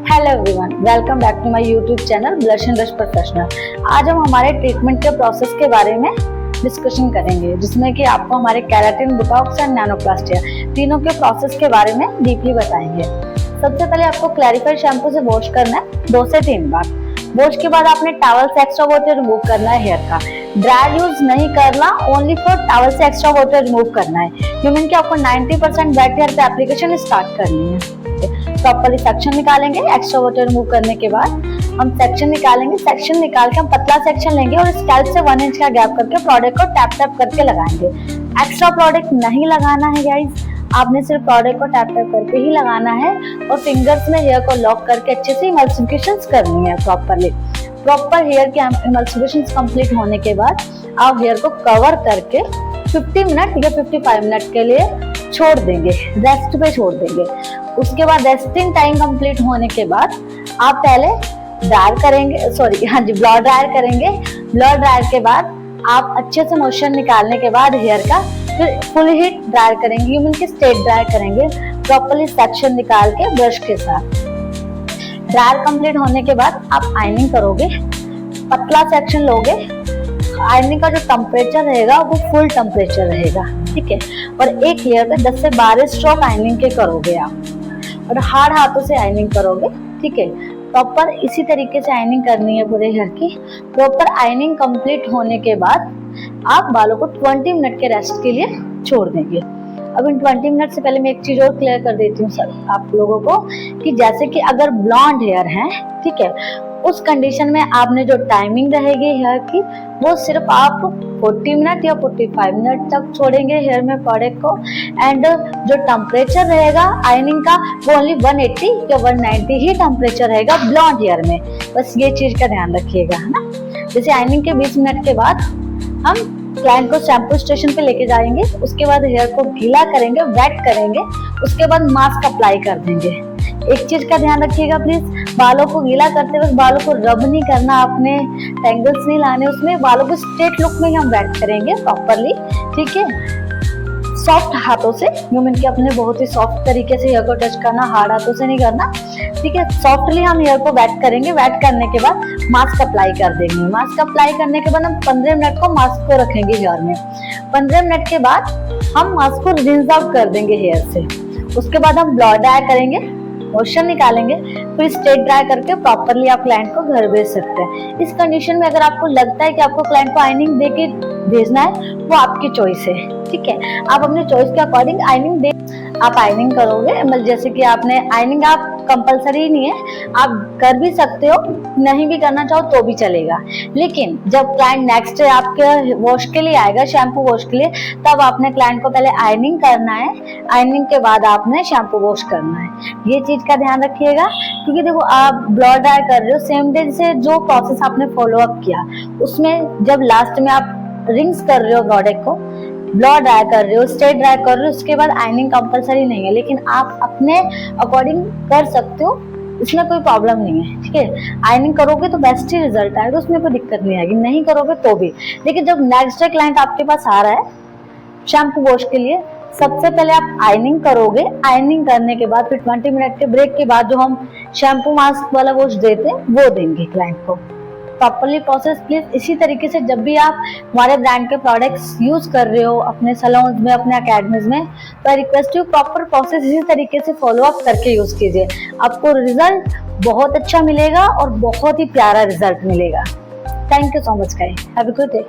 Hello everyone, welcome back to my YouTube channel blush and brush professional. आज हम हमारे treatment के process के बारे में डिस्कशन करेंगे, जिसमें कि आपको हमारे केराटिन, बोटॉक्स एंड नैनोप्लास्टिया तीनों के प्रोसेस के बारे में डीपली बताएंगे। सबसे पहले आपको क्लैरिफायर शैम्पू से वॉश करना है 2 से 3 बार। वॉश के बाद आपने टॉवल से एक्स्ट्रा वाटर रिमूव करना है हेयर का। ड्राई यूज नहीं करना, ओनली फॉर टॉवल से एक्स्ट्रा वाटर रिमूव करना है। यू मीन कि आपको 90% वेट हेयर पे एप्लीकेशन स्टार्ट करनी है। प्रॉपर्ली सेक्शन निकालेंगे। एक्स्ट्रा वाटर रिमूव करने के बाद हम सेक्शन निकालेंगे। सेक्शन निकाल के हम पतला सेक्शन लेंगे और स्कैल्प से 1 इंच का गैप करके प्रोडक्ट को टैप टैप करके लगाएंगे। एक्स्ट्रा प्रोडक्ट नहीं लगाना है गाइस, आपने सिर्फ प्रोडक्ट को टैप टैप करके ही लगाना है और फिंगर्स में हेयर को लॉक करके अच्छे से इमल्सिफिकेशंस करनी है। प्रॉपर हेयर की इमल्सिफिकेशंस कंप्लीट होने के बाद आप हेयर को कवर करके 50 मिनट या 55 मिनट के लिए छोड़ देंगे, रेस्ट पे छोड़ देंगे। उसके बाद रेस्टिंग टाइम कंप्लीट होने के बाद आप पहले ड्रायर करेंगे, ब्लो ड्रायर करेंगे। ब्लो ड्रायर के बाद आप अच्छे से मोशन निकालने के बाद हेयर का फिर फुल हीट ड्रायर करेंगे, मीन कि स्ट्रेट ड्रायर करेंगे प्रॉपर्ली सेक्शन निकाल के ब्रश के साथ। ड्रायर कंप्लीट होने के बाद आप आयनिंग करोगे, पतला सेक्शन लोगे। आयनिंग का जो टेम्परेचर रहेगा वो फुल टेम्परेचर रहेगा, ठीक है। और एक लेयर पे 10 से 12 स्ट्रोक आयनिंग के करोगे आप और हार्ड हाथों से आयनिंग करोगे, ठीक है। प्रॉपर इसी तरीके से आयनिंग करनी है पूरे हेयर की। प्रॉपर आयनिंग कंप्लीट होने के बाद आप बालों को 20 मिनट के रेस्ट के लिए छोड़ देंगे। अब इन 20 मिनट से पहले मैं एक चीज और क्लियर कर देती हूँ सर आप लोगों को कि जैसे कि अगर ब्लॉन्ड हेयर है, ठीक है, उस कंडीशन में आपने जो टाइमिंग रहेगी हेयर की वो सिर्फ आप 40 मिनट या 45 मिनट तक छोड़ेंगे हेयर में प्रोडक्ट को। एंड जो टेम्परेचर रहेगा आयनिंग का वो ओनली 180 या 190 ही टेम्परेचर रहेगा ब्लॉन्ड हेयर में। बस ये चीज का ध्यान रखिएगा, है ना। जैसे आयनिंग के 20 मिनट के बाद हम क्लाइंट को शैम्पू स्टेशन पे लेके जाएंगे। उसके बाद हेयर को गीला करेंगे, वेट करेंगे। उसके बाद मास्क अप्लाई कर देंगे। एक चीज का ध्यान रखिएगा प्लीज, बालों को गीला करते वक्त बालों को रब नहीं करना, आपने टेंगल्स नहीं लाने उसमें। बालों को स्ट्रेट लुक में ही हम वेट करेंगे प्रॉपरली, ठीक है। सॉफ्ट हाथों से, यू मीन कि अपने बहुत ही सॉफ्ट तरीके से हेयर को टच करना, हार्ड हाथों से नहीं करना, ठीक है। सॉफ्टली हम हेयर को वेट करेंगे। वेट करने के बाद मास्क अप्लाई कर देंगे। मास्क अप्लाई करने के बाद हम 15 मिनट को मास्क को रखेंगे हेयर में। 15 मिनट के बाद हम मास्क को रिंस आउट कर देंगे हेयर से। उसके बाद हम ब्लो ड्राई करेंगे, मोशन निकालेंगे, फिर स्ट्रेट ड्राई करके प्रॉपरली आप क्लाइंट को घर भेज सकते हैं। इस कंडीशन में अगर आपको लगता है कि आपको क्लाइंट को आयनिंग दे के भेजना है वो आपकी चॉइस है, ठीक है। आप अपने चॉइस के अकॉर्डिंग आयनिंग दे, आप आयनिंग करोगे। मतलब जैसे कि आपने आयनिंग आप कंपलसरी नहीं है, आप कर भी सकते हो, नहीं भी करना चाहो तो भी चलेगा। लेकिन जब क्लाइंट नेक्स्ट डे आपके वॉश के लिए आएगा, शैम्पू वॉश के लिए, तब आपने क्लाइंट को पहले आयनिंग करना है। आयनिंग के बाद आपने शैम्पू वॉश करना है। ये चीज का ध्यान रखिएगा, क्योंकि देखो आप ब्लो ड्राई कर रहे हो, सेम डे से जो प्रोसेस आपने फॉलो अप किया उसमें जब लास्ट में आप रिंग्स कर रहे हो प्रोडक्ट को, ब्लो ड्राई कर रहे हो, स्ट्रेट ड्राई कर रहे हो, उसके बाद आयनिंग कंपलसरी नहीं है। लेकिन आप अपने अकॉर्डिंग कर सकते हो, इसमें कोई प्रॉब्लम नहीं है, ठीक है। आयनिंग करोगे तो बेस्ट ही रिजल्ट आएगा, उसमें कोई दिक्कत नहीं आएगी। नहीं करोगे तो भी। लेकिन जब नेक्स्ट डे क्लाइंट आपके पास आ रहा है शैम्पू वॉश के लिए, सबसे पहले आप आयनिंग करोगे। आयनिंग करने के बाद फिर 20 मिनट के ब्रेक के बाद जो हम शैम्पू मास्क वाला वॉश देते हैं वो देंगे क्लाइंट को। प्रॉपरली प्रोसेस प्लीज इसी तरीके से जब भी आप हमारे ब्रांड के प्रोडक्ट्स यूज कर रहे हो अपने सैलून्स में, अपने अकेडमीज में, तो I request you proper process इसी तरीके से फॉलो अप करके यूज कीजिए। आपको रिजल्ट बहुत अच्छा मिलेगा और बहुत ही प्यारा रिजल्ट मिलेगा। Thank you so much guys, have a good day.